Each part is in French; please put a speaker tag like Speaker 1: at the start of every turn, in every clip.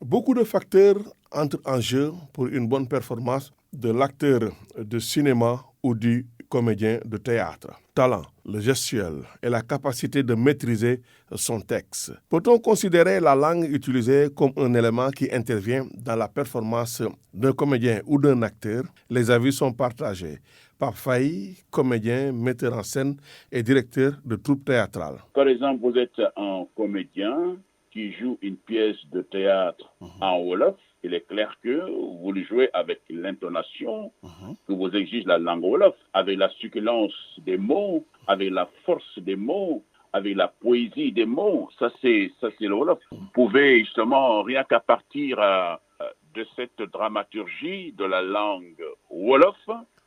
Speaker 1: Beaucoup de facteurs entrent en jeu pour une bonne performance de l'acteur de cinéma ou du comédien de théâtre. Talent, le gestuel et la capacité de maîtriser son texte. Peut-on considérer la langue utilisée comme un élément qui intervient dans la performance d'un comédien ou d'un acteur? Les avis sont partagés. Pape Faye, comédien, metteur en scène et directeur de troupe théâtrale.
Speaker 2: Par exemple, vous êtes un comédien qui joue une pièce de théâtre en Wolof. Il est clair que vous le jouez avec l'intonation que vous exige la langue Wolof, avec la succulence des mots, avec la force des mots, avec la poésie des mots. Ça, c'est le Wolof. Vous pouvez justement, rien qu'à partir de cette dramaturgie de la langue Wolof,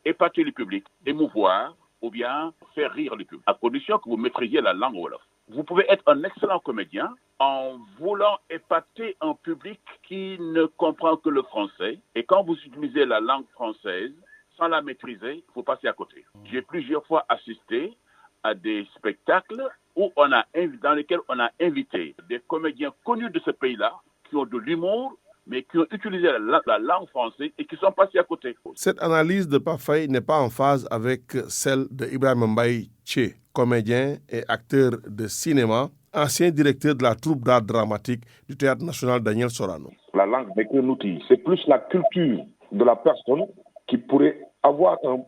Speaker 2: épater le public, émouvoir ou bien faire rire le public, à condition que vous maîtrisiez la langue Wolof. Vous pouvez être un excellent comédien en voulant épater un public qui ne comprend que le français. Et quand vous utilisez la langue française, sans la maîtriser, il faut passer à côté. J'ai plusieurs fois assisté à des spectacles dans lesquels on a invité des comédiens connus de ce pays-là, qui ont de l'humour, mais qui ont utilisé la langue française et qui sont passés à côté.
Speaker 1: Cette analyse de Pape Faye n'est pas en phase avec celle de Ibrahima Mbaye Tché, comédien et acteur de cinéma, ancien directeur de la troupe d'art dramatique du Théâtre national Daniel Sorano.
Speaker 3: La langue n'est qu'un outil. C'est plus la culture de la personne qui pourrait avoir un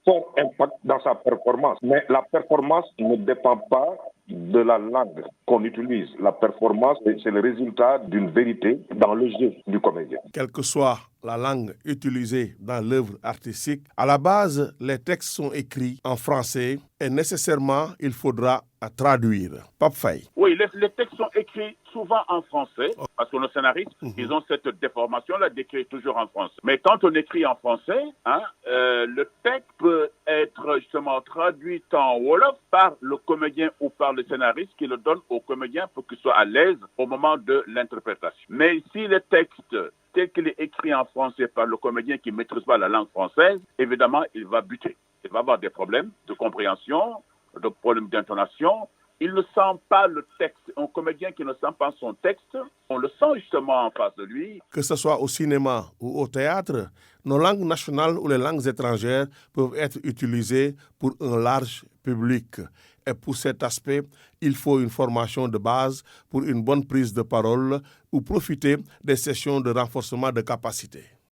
Speaker 3: fort impact dans sa performance. Mais la performance ne dépend pas de la langue qu'on utilise. La performance, c'est le résultat d'une vérité dans le jeu du comédien.
Speaker 1: Quelle que soit la langue utilisée dans l'œuvre artistique, à la base, les textes sont écrits en français et nécessairement, il faudra traduire. Pape Faye.
Speaker 2: Oui, les textes sont écrits souvent en français, parce que nos scénaristes, ils ont cette déformation-là d'écrire toujours en français. Mais quand on écrit en français, le texte peut être justement traduit en Wolof par le comédien ou par le scénariste qui le donne au comédien pour qu'il soit à l'aise au moment de l'interprétation. Mais si le texte tel qu'il est écrit en français par le comédien qui ne maîtrise pas la langue française, évidemment, il va buter. Il va avoir des problèmes de compréhension, des problèmes d'intonation. Il ne sent pas le texte. Un comédien qui ne sent pas son texte, on le sent justement en face de lui.
Speaker 1: Que ce soit au cinéma ou au théâtre, nos langues nationales ou les langues étrangères peuvent être utilisées pour un large public. Et pour cet aspect, il faut une formation de base pour une bonne prise de parole ou profiter des sessions de renforcement de capacité.